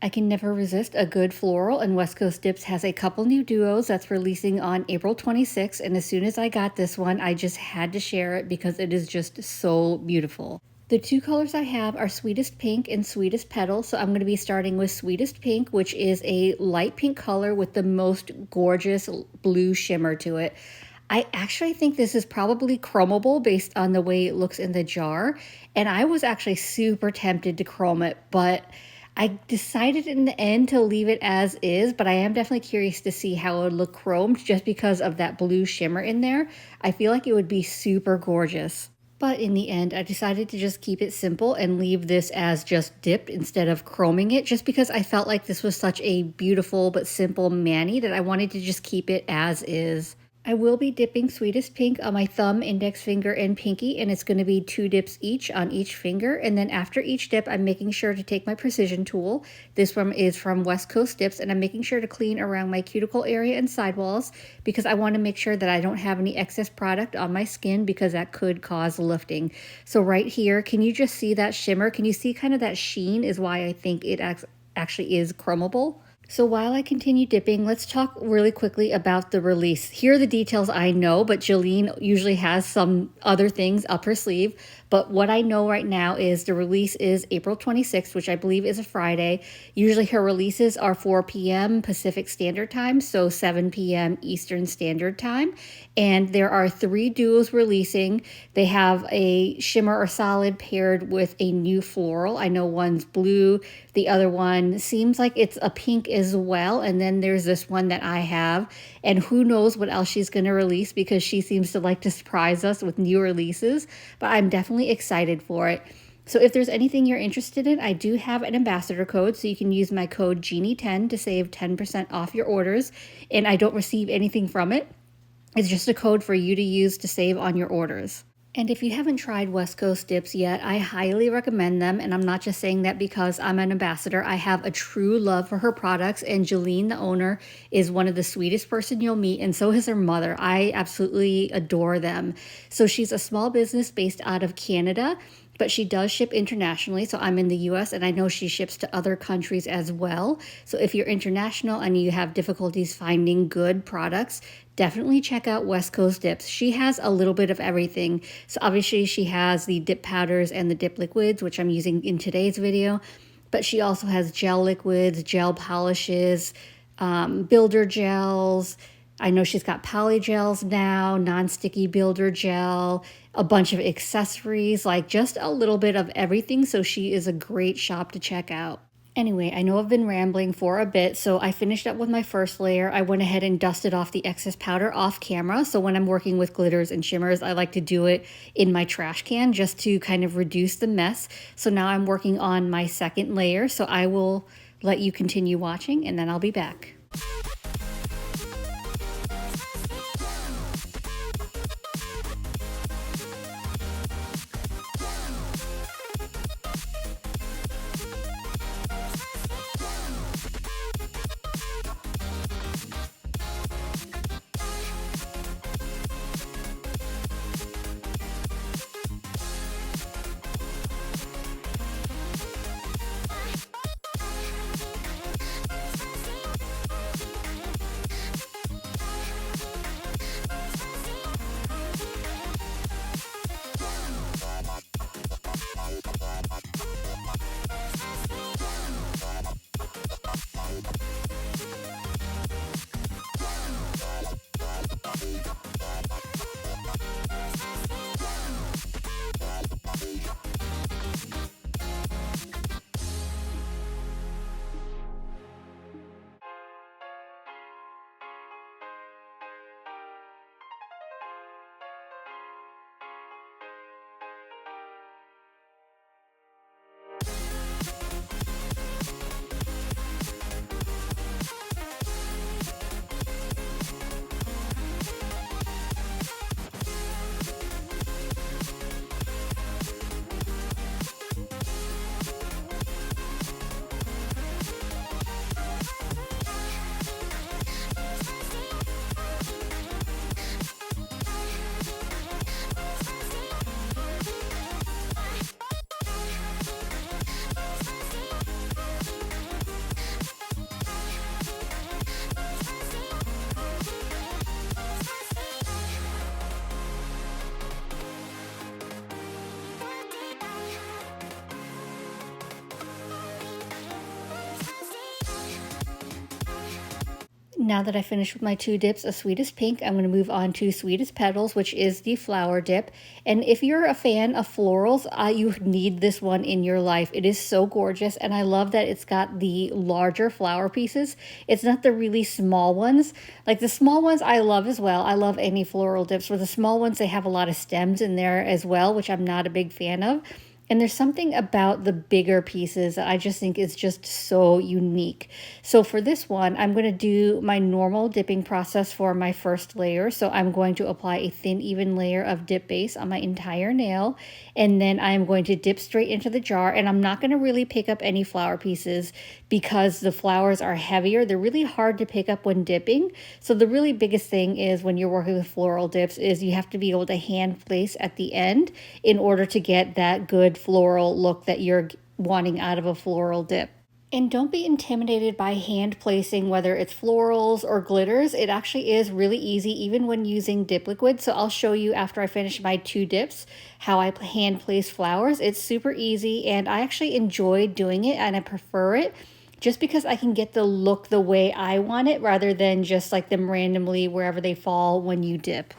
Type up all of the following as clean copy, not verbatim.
I can never resist a good floral, and West Coast Dips has a couple new duos that's releasing on April 26th, and as soon as I got this one, I just had to share it because it is just so beautiful. The two colors I have are Sweetest Pink and Sweetest Petals, so I'm going to be starting with Sweetest Pink, which is a light pink color with the most gorgeous blue shimmer to it. I actually think this is probably chromable based on the way it looks in the jar, and I was actually super tempted to chrome it, but I decided in the end to leave it as is, but I am definitely curious to see how it would look chromed just because of that blue shimmer in there. I feel like it would be super gorgeous. But in the end, I decided to just keep it simple and leave this as just dipped instead of chroming it, just because I felt like this was such a beautiful but simple mani that I wanted to just keep it as is. I will be dipping Sweetest Pink on my thumb, index finger, and pinky, and it's going to be 2 dips each on each finger. And then after each dip, I'm making sure to take my precision tool. This one is from West Coast Dips, and I'm making sure to clean around my cuticle area and sidewalls because I want to make sure that I don't have any excess product on my skin because that could cause lifting. So right here, can you just see that shimmer? Can you see kind of that sheen is why I think it actually is chromable? So while I continue dipping, let's talk really quickly about the release. Here are the details I know, but Jolene usually has some other things up her sleeve. But what I know right now is the release is April 26th, which I believe is a Friday. Usually her releases are 4 p.m. Pacific Standard Time, so 7 p.m. Eastern Standard Time. And there are 3 duos releasing. They have a shimmer or solid paired with a new floral. I know one's blue. The other one seems like it's a pink as well. And then there's this one that I have. And who knows what else she's going to release because she seems to like to surprise us with new releases. But I'm definitely excited for it. So if there's anything you're interested in, I do have an ambassador code. So you can use my code Jeannie10 to save 10% off your orders. And I don't receive anything from it. It's just a code for you to use to save on your orders. And if you haven't tried West Coast Dips yet, I highly recommend them. And I'm not just saying that because I'm an ambassador. I have a true love for her products. And Jolene, the owner, is one of the sweetest person you'll meet. And so is her mother. I absolutely adore them. So she's a small business based out of Canada, but she does ship internationally. So I'm in the US and I know she ships to other countries as well. So if you're international and you have difficulties finding good products, definitely check out West Coast Dips. She has a little bit of everything. So obviously she has the dip powders and the dip liquids, which I'm using in today's video, but she also has gel liquids, gel polishes, builder gels. I know she's got poly gels now, non-sticky builder gel, a bunch of accessories, like just a little bit of everything. So she is a great shop to check out. Anyway, I know I've been rambling for a bit, so I finished up with my first layer. I went ahead and dusted off the excess powder off camera. So when I'm working with glitters and shimmers, I like to do it in my trash can just to kind of reduce the mess. So now I'm working on my second layer. So I will let you continue watching and then I'll be back. Now that I finished with my 2 dips of Sweetest Pink, I'm going to move on to Sweetest Petals, which is the flower dip. And if you're a fan of florals, you need this one in your life. It is so gorgeous, and I love that it's got the larger flower pieces. It's not the really small ones. Like the small ones I love as well. I love any floral dips. For the small ones, they have a lot of stems in there as well, which I'm not a big fan of. And there's something about the bigger pieces that I just think is just so unique. So for this one, I'm going to do my normal dipping process for my first layer. So I'm going to apply a thin, even layer of dip base on my entire nail. And then I'm going to dip straight into the jar. And I'm not going to really pick up any flower pieces because the flowers are heavier. They're really hard to pick up when dipping. So the really biggest thing is when you're working with floral dips is you have to be able to hand place at the end in order to get that good floral look that you're wanting out of a floral dip. And don't be intimidated by hand placing, whether it's florals or glitters. It actually is really easy, even when using dip liquid. So I'll show you after I finish my 2 dips, how I hand place flowers. It's super easy, and I actually enjoy doing it, and I prefer it just because I can get the look the way I want it, rather than just like them randomly wherever they fall when you dip.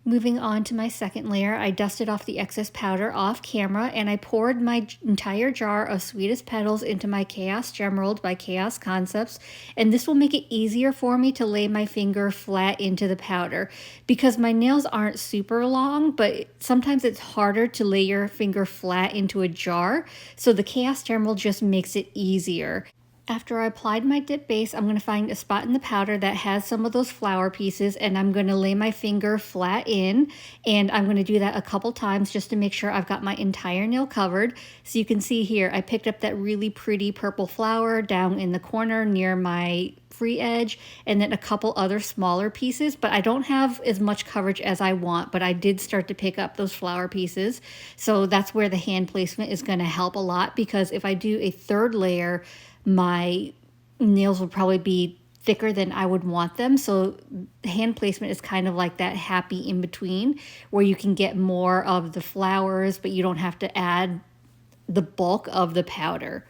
Moving on to my second layer, I dusted off the excess powder off camera, and I poured my entire jar of Sweetest Petals into my Chaos Gemerald by Chaos Concepts, and this will make it easier for me to lay my finger flat into the powder because my nails aren't super long, but sometimes it's harder to lay your finger flat into a jar, so the Chaos Gemerald just makes it easier. After I applied my dip base, I'm going to find a spot in the powder that has some of those flower pieces, and I'm going to lay my finger flat in, and I'm going to do that a couple times just to make sure I've got my entire nail covered. So you can see here, I picked up that really pretty purple flower down in the corner near my free edge, and then a couple other smaller pieces, but I don't have as much coverage as I want, but I did start to pick up those flower pieces. So that's where the hand placement is going to help a lot, because if I do a third layer, my nails will probably be thicker than I would want them. So hand placement is kind of like that happy in between where you can get more of the flowers, but you don't have to add the bulk of the powder.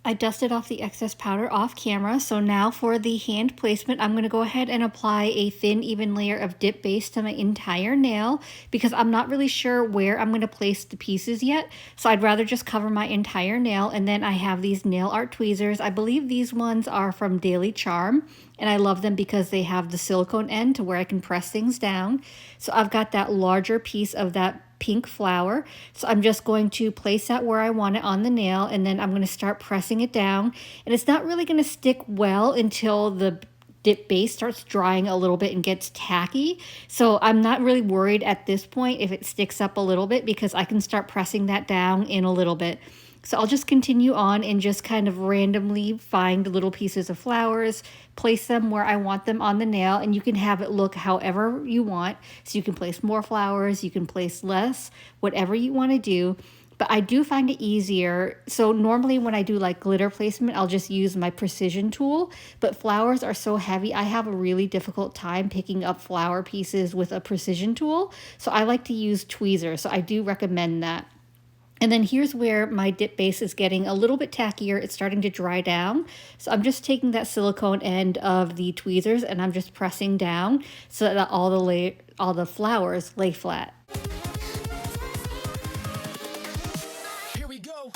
I dusted off the excess powder off camera, so now for the hand placement, I'm going to go ahead and apply a thin, even layer of dip base to my entire nail because I'm not really sure where I'm going to place the pieces yet, so I'd rather just cover my entire nail. And then I have these nail art tweezers. I believe these ones are from Daily Charm, and I love them because they have the silicone end to where I can press things down. So I've got that larger piece of that pink flower, so I'm just going to place that where I want it on the nail, and then I'm going to start pressing it down. And it's not really going to stick well until the dip base starts drying a little bit and gets tacky, so I'm not really worried at this point if it sticks up a little bit because I can start pressing that down in a little bit. So I'll just continue on and just kind of randomly find little pieces of flowers, place them where I want them on the nail, and you can have it look however you want. So you can place more flowers, you can place less, whatever you want to do. But I do find it easier. So normally when I do like glitter placement, I'll just use my precision tool, but flowers are so heavy, I have a really difficult time picking up flower pieces with a precision tool. So I like to use tweezers, so I do recommend that. And then here's where my dip base is getting a little bit tackier. It's starting to dry down. So I'm just taking that silicone end of the tweezers and I'm just pressing down so that all the flowers lay flat. Here we go.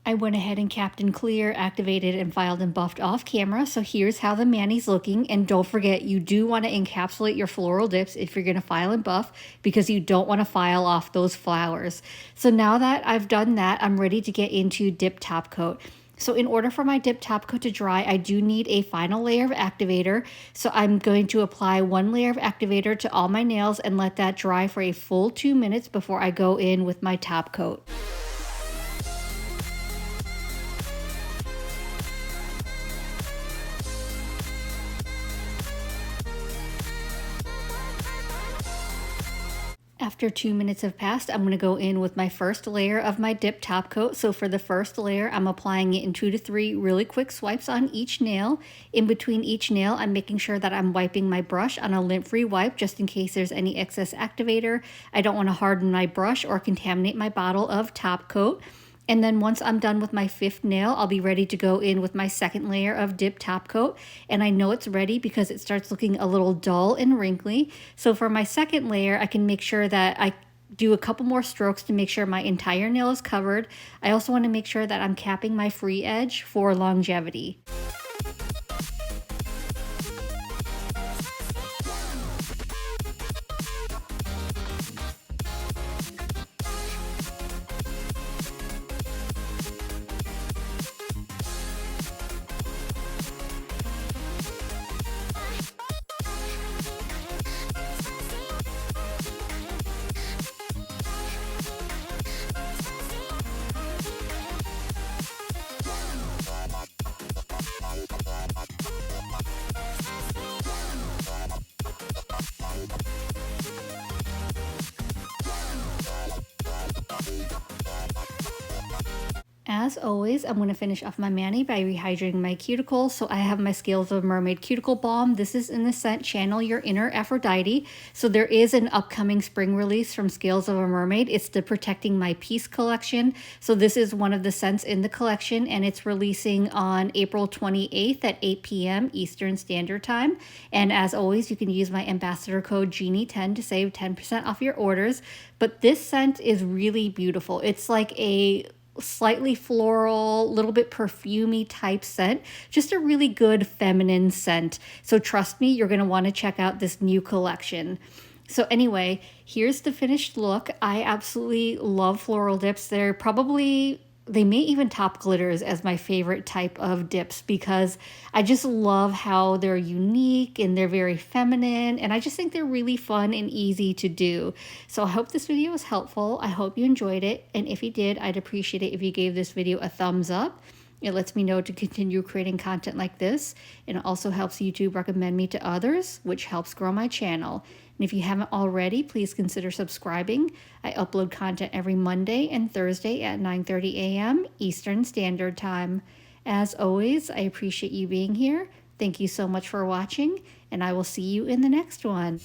I went ahead and capped and clear, activated and filed and buffed off camera. So here's how the mani's looking. And don't forget, you do want to encapsulate your floral dips if you're going to file and buff, because you don't want to file off those flowers. So now that I've done that, I'm ready to get into dip top coat. So in order for my dip top coat to dry, I do need a final layer of activator. So I'm going to apply one layer of activator to all my nails and let that dry for a full 2 minutes before I go in with my top coat. After 2 minutes have passed, I'm going to go in with my first layer of my dip top coat. So for the first layer, I'm applying it in 2 to 3 really quick swipes on each nail. In between each nail, I'm making sure that I'm wiping my brush on a lint-free wipe just in case there's any excess activator. I don't want to harden my brush or contaminate my bottle of top coat. And then once I'm done with my 5th nail, I'll be ready to go in with my 2nd layer of dip top coat. And I know it's ready because it starts looking a little dull and wrinkly. So for my 2nd layer, I can make sure that I do a couple more strokes to make sure my entire nail is covered. I also want to make sure that I'm capping my free edge for longevity. As always, I'm going to finish off my mani by rehydrating my cuticle. So I have my Scales of Mermaid cuticle balm. This is in the scent Channel Your Inner Aphrodite. So there is an upcoming spring release from Scales of a Mermaid. It's the Protecting My Peace collection. So this is one of the scents in the collection, and it's releasing on April 28th at 8 p.m. Eastern Standard Time. And as always, you can use my ambassador code Jeannie10 to save 10% off your orders. But this scent is really beautiful. It's like a slightly floral, little bit perfumey type scent. Just a really good feminine scent. So trust me, you're going to want to check out this new collection. So anyway, here's the finished look. I absolutely love floral dips. They may even top glitters as my favorite type of dips because I just love how they're unique and they're very feminine, and I just think they're really fun and easy to do. So I hope this video was helpful. I hope you enjoyed it, and if you did, I'd appreciate it if you gave this video a thumbs up. It lets me know to continue creating content like this, and it also helps YouTube recommend me to others, which helps grow my channel. And if you haven't already, please consider subscribing. I upload content every Monday and Thursday at 9:30 a.m. Eastern Standard Time. As always, I appreciate you being here. Thank you so much for watching, and I will see you in the next one.